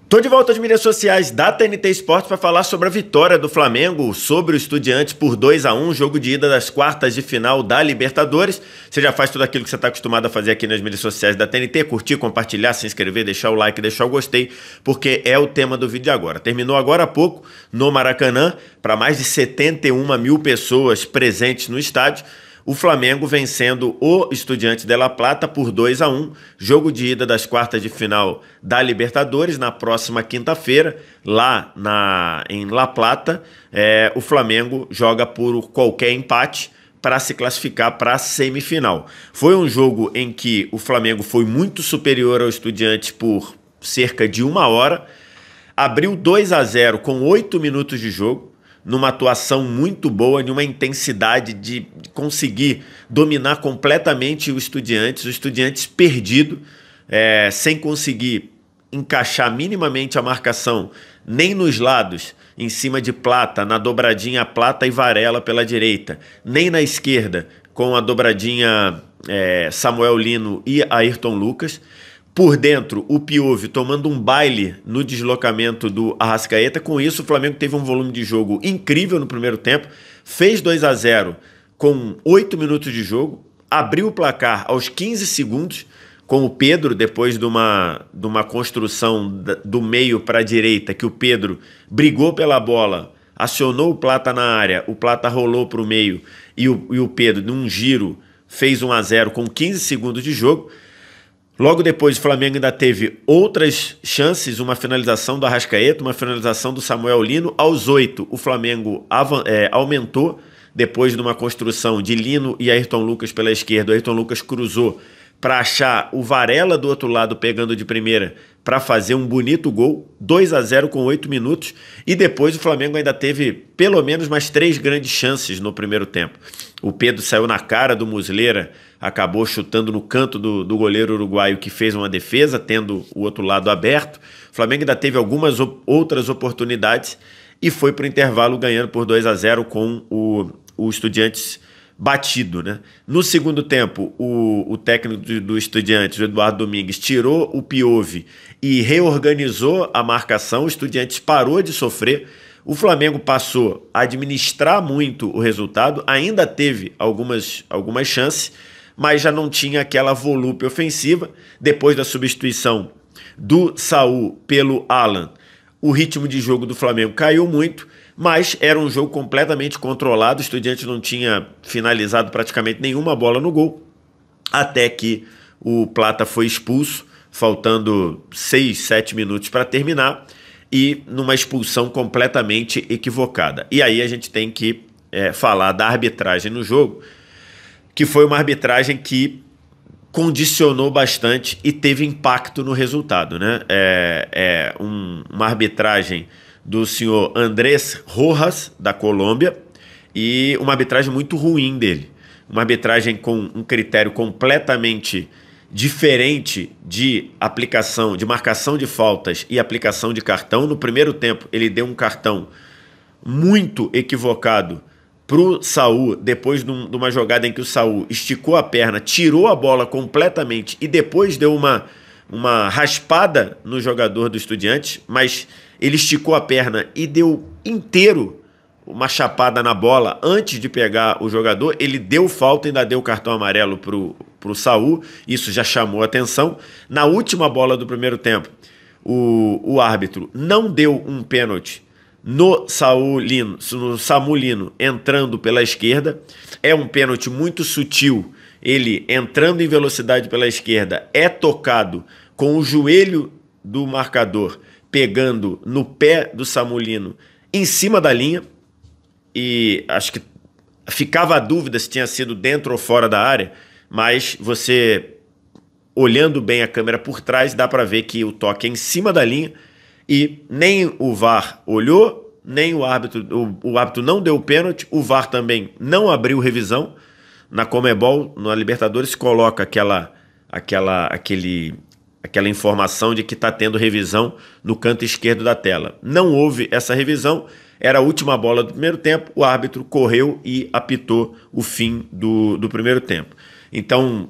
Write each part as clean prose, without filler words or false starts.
Tô de volta às mídias sociais da TNT Esportes para falar sobre a vitória do Flamengo sobre o Estudiantes por 2-1, jogo de ida das quartas de final da Libertadores. Você já faz tudo aquilo que você está acostumado a fazer aqui nas mídias sociais da TNT, curtir, compartilhar, se inscrever, deixar o like, deixar o gostei, porque é o tema do vídeo de agora. Terminou agora há pouco no Maracanã, para mais de 71 mil pessoas presentes no estádio. O Flamengo vencendo o Estudiantes de La Plata por 2-1, jogo de ida das quartas de final da Libertadores, na próxima quinta-feira, lá em La Plata. O Flamengo joga por qualquer empate para se classificar para a semifinal. Foi um jogo em que o Flamengo foi muito superior ao Estudiantes por cerca de 1 hora, abriu 2-0 com 8 minutos de jogo, numa atuação muito boa, numa intensidade de conseguir dominar completamente o Estudiantes perdido, sem conseguir encaixar minimamente a marcação, nem nos lados, em cima de Plata, na dobradinha Plata e Varela pela direita, nem na esquerda, com a dobradinha Samuel Lino e Ayrton Lucas. Por dentro, o Piovvi tomando um baile no deslocamento do Arrascaeta. Com isso, o Flamengo teve um volume de jogo incrível no primeiro tempo, fez 2-0 com 8 minutos de jogo, abriu o placar aos 15 segundos, com o Pedro, depois de uma construção do meio para a direita, que o Pedro brigou pela bola, acionou o Plata na área, o Plata rolou para o meio e o Pedro, num giro, fez 1-0 com 15 segundos de jogo. Logo depois, o Flamengo ainda teve outras chances, uma finalização do Arrascaeta, uma finalização do Samuel Lino. Aos 8, o Flamengo aumentou, depois de uma construção de Lino e Ayrton Lucas pela esquerda. O Ayrton Lucas cruzou para achar o Varela do outro lado pegando de primeira para fazer um bonito gol, 2-0 com 8 minutos. E depois o Flamengo ainda teve pelo menos mais 3 grandes chances no primeiro tempo. O Pedro saiu na cara do Muslera, acabou chutando no canto do goleiro uruguaio, que fez uma defesa, tendo o outro lado aberto. O Flamengo ainda teve algumas outras oportunidades e foi para o intervalo ganhando por 2-0 com o Estudiantes batido, né? No segundo tempo, o técnico do Estudiantes, o Eduardo Domingues, tirou o Piovvi e reorganizou a marcação. O Estudiantes parou de sofrer. O Flamengo passou a administrar muito o resultado, ainda teve algumas chances, mas já não tinha aquela volúpia ofensiva. Depois da substituição do Saul pelo Alan, o ritmo de jogo do Flamengo caiu muito, mas era um jogo completamente controlado. O Estudiantes não tinha finalizado praticamente nenhuma bola no gol, até que o Plata foi expulso, faltando 6, 7 minutos para terminar, e numa expulsão completamente equivocada. E aí a gente tem que falar da arbitragem no jogo, que foi uma arbitragem que condicionou bastante e teve impacto no resultado, né? Uma arbitragem do senhor Andrés Rojas, da Colômbia, e uma arbitragem muito ruim dele. Uma arbitragem com um critério completamente diferente de aplicação, de marcação de faltas e aplicação de cartão. No primeiro tempo, ele deu um cartão muito equivocado para o Saul, depois de uma jogada em que o Saul esticou a perna, tirou a bola completamente e depois deu uma raspada no jogador do Estudiantes, mas ele esticou a perna e deu inteiro uma chapada na bola antes de pegar o jogador. Ele deu falta e ainda deu cartão amarelo pro Saul. Isso já chamou a atenção. Na última bola do primeiro tempo, o árbitro não deu um pênalti no Samuel Lino entrando pela esquerda. É um pênalti muito sutil. Ele entrando em velocidade pela esquerda, é tocado com o joelho do marcador pegando no pé do Samuel Lino em cima da linha, e acho que ficava a dúvida se tinha sido dentro ou fora da área, mas você, olhando bem a câmera por trás, dá para ver que o toque é em cima da linha, e nem o VAR olhou, nem o árbitro não deu o pênalti. O VAR também não abriu revisão. Na Conmebol, na Libertadores, coloca aquela informação de que está tendo revisão no canto esquerdo da tela. Não houve essa revisão, era a última bola do primeiro tempo, o árbitro correu e apitou o fim do primeiro tempo. Então,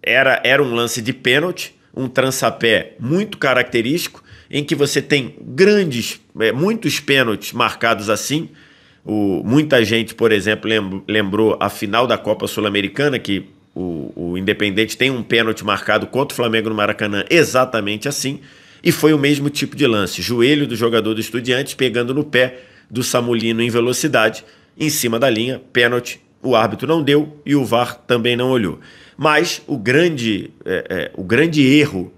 era um lance de pênalti, um trançapé muito característico, em que você tem muitos pênaltis marcados assim. Muita gente, por exemplo, lembrou a final da Copa Sul-Americana, que o Independente tem um pênalti marcado contra o Flamengo no Maracanã exatamente assim, e foi o mesmo tipo de lance. Joelho do jogador do Estudiantes pegando no pé do Samulino em velocidade, em cima da linha, pênalti. O árbitro não deu e o VAR também não olhou. Mas o grande erro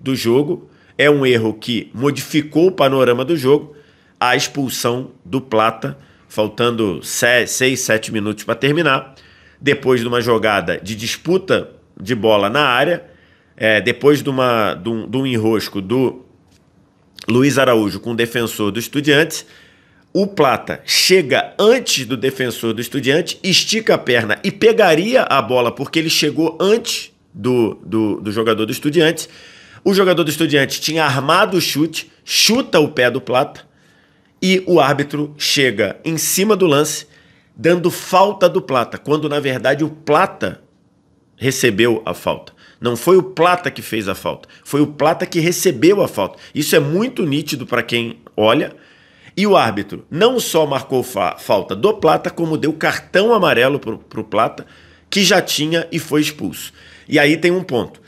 do jogo é um erro que modificou o panorama do jogo, a expulsão do Plata, faltando 6, 7 minutos para terminar, depois de uma jogada de disputa de bola na área, depois de um enrosco do Luiz Araújo com o defensor do Estudiantes. O Plata chega antes do defensor do Estudiante, estica a perna e pegaria a bola porque ele chegou antes do jogador do Estudiantes. O jogador do Estudiantes tinha armado o chute, chuta o pé do Plata e o árbitro chega em cima do lance, dando falta do Plata, quando na verdade o Plata recebeu a falta. Não foi o Plata que fez a falta, foi o Plata que recebeu a falta. Isso é muito nítido para quem olha. E o árbitro não só marcou falta do Plata, como deu cartão amarelo para o Plata, que já tinha e foi expulso. E aí tem um ponto.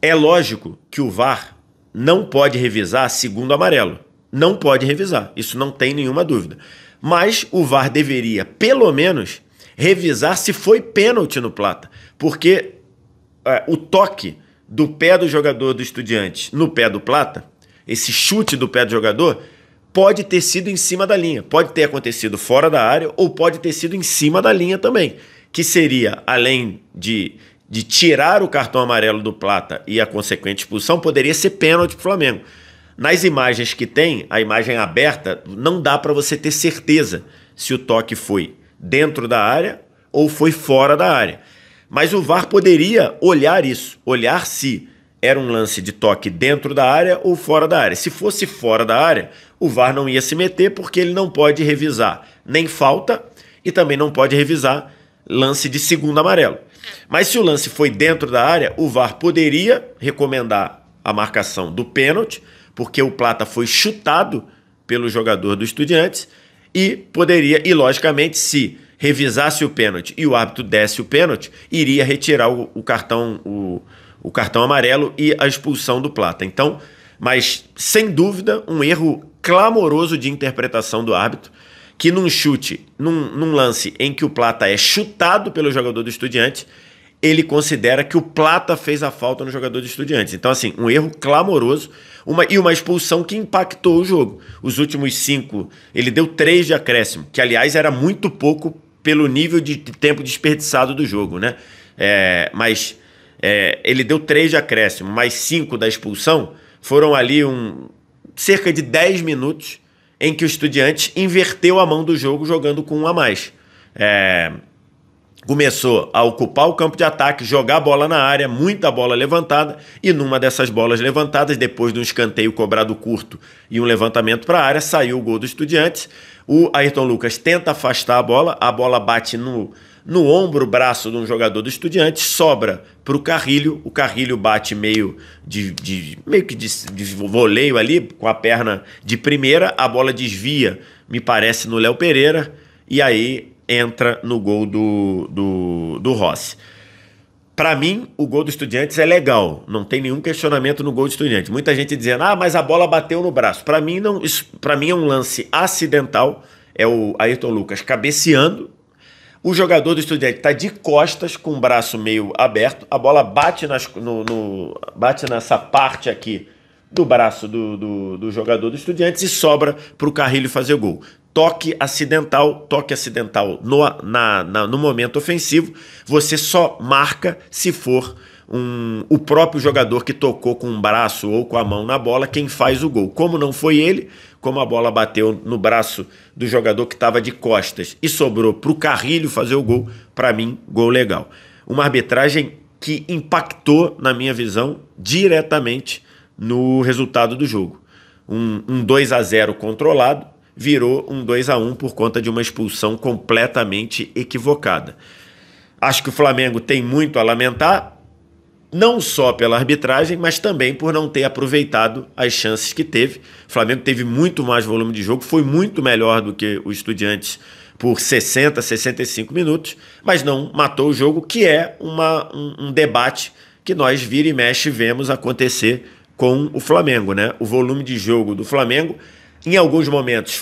É lógico que o VAR não pode revisar segundo amarelo. Não pode revisar, isso não tem nenhuma dúvida. Mas o VAR deveria, pelo menos, revisar se foi pênalti no Plata. Porque o toque do pé do jogador do Estudiantes no pé do Plata, esse chute do pé do jogador, pode ter sido em cima da linha, pode ter acontecido fora da área ou pode ter sido em cima da linha também, que seria, além de tirar o cartão amarelo do Plata e a consequente expulsão, poderia ser pênalti para o Flamengo. Nas imagens que tem, a imagem aberta, não dá para você ter certeza se o toque foi dentro da área ou foi fora da área. Mas o VAR poderia olhar isso, olhar se era um lance de toque dentro da área ou fora da área. Se fosse fora da área, o VAR não ia se meter porque ele não pode revisar nem falta e também não pode revisar lance de segundo amarelo. Mas se o lance foi dentro da área, o VAR poderia recomendar a marcação do pênalti, porque o Plata foi chutado pelo jogador do Estudiantes e poderia, e logicamente, se revisasse o pênalti e o árbitro desse o pênalti, iria retirar o cartão amarelo e a expulsão do Plata. Então, mas sem dúvida, um erro clamoroso de interpretação do árbitro, que num chute, num lance em que o Plata é chutado pelo jogador do Estudiantes, ele considera que o Plata fez a falta no jogador do Estudiantes. Então, assim, um erro clamoroso e uma expulsão que impactou o jogo. Os últimos 5, ele deu 3 de acréscimo, que, aliás, era muito pouco pelo nível de tempo desperdiçado do jogo, né? Mas ele deu 3 de acréscimo, mais 5 da expulsão, foram ali cerca de 10 minutos em que o Estudiantes inverteu a mão do jogo jogando com um a mais. Começou a ocupar o campo de ataque, jogar a bola na área, muita bola levantada, e numa dessas bolas levantadas, depois de um escanteio cobrado curto e um levantamento para a área, saiu o gol do Estudiantes. O Ayrton Lucas tenta afastar a bola bate no ombro, braço de um jogador do Estudiantes, sobra para o Carrilho bate meio que de voleio ali, com a perna de primeira, a bola desvia, me parece, no Léo Pereira, e aí entra no gol do Rossi. Para mim, o gol do Estudiantes é legal, não tem nenhum questionamento no gol do Estudiantes. Muita gente dizendo, mas a bola bateu no braço. Para mim, não, para mim é um lance acidental, é o Ayrton Lucas cabeceando, o jogador do Estudiantes está de costas, com o braço meio aberto, a bola bate, bate nessa parte aqui do braço do jogador do Estudiantes e sobra para o Carrilho fazer o gol. Toque acidental no momento ofensivo, você só marca se for o próprio jogador que tocou com o braço ou com a mão na bola quem faz o gol. Como não foi ele, como a bola bateu no braço do jogador que estava de costas e sobrou para o Carrilho fazer o gol, para mim, gol legal. Uma arbitragem que impactou, na minha visão, diretamente no resultado do jogo. Um 2-0 controlado virou um 2-1 por conta de uma expulsão completamente equivocada. Acho que o Flamengo tem muito a lamentar, não só pela arbitragem, mas também por não ter aproveitado as chances que teve. O Flamengo teve muito mais volume de jogo, foi muito melhor do que o Estudiantes por 60, 65 minutos, mas não matou o jogo, que é um debate que nós vira e mexe vemos acontecer com o Flamengo, né? O volume de jogo do Flamengo, em alguns momentos,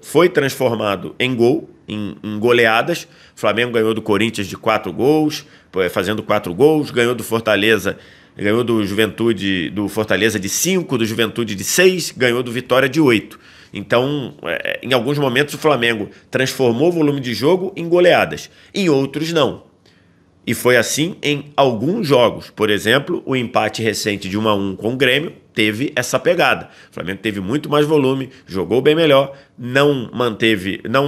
foi transformado em gol, em goleadas. O Flamengo ganhou do Corinthians de 4 gols, fazendo 4 gols, ganhou do Fortaleza, ganhou do Fortaleza de 5, do Juventude de 6, ganhou do Vitória de 8. Então, em alguns momentos, o Flamengo transformou o volume de jogo em goleadas, em outros não. E foi assim em alguns jogos. Por exemplo, o empate recente de 1-1 com o Grêmio teve essa pegada. O Flamengo teve muito mais volume, jogou bem melhor, não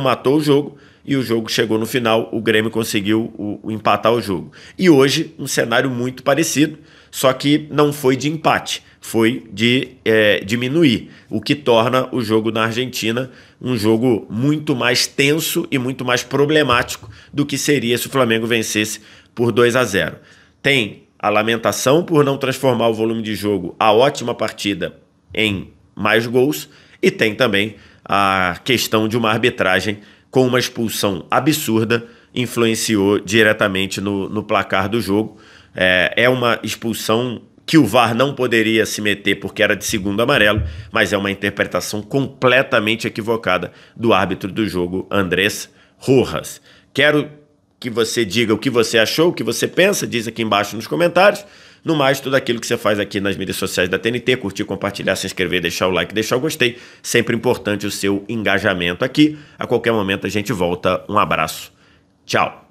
matou o jogo, e o jogo chegou no final, o Grêmio conseguiu empatar o jogo. E hoje, um cenário muito parecido, só que não foi de empate, foi de diminuir, o que torna o jogo na Argentina um jogo muito mais tenso e muito mais problemático do que seria se o Flamengo vencesse por 2-0. Tem a lamentação por não transformar o volume de jogo, a ótima partida, em mais gols, e tem também a questão de uma arbitragem com uma expulsão absurda, influenciou diretamente no placar do jogo. É uma expulsão que o VAR não poderia se meter porque era de segundo amarelo, mas é uma interpretação completamente equivocada do árbitro do jogo, Andrés Rojas. Quero que você diga o que você achou, o que você pensa, diz aqui embaixo nos comentários. No mais, tudo aquilo que você faz aqui nas mídias sociais da TNT, curtir, compartilhar, se inscrever, deixar o like, deixar o gostei. Sempre importante o seu engajamento aqui. A qualquer momento a gente volta. Um abraço. Tchau.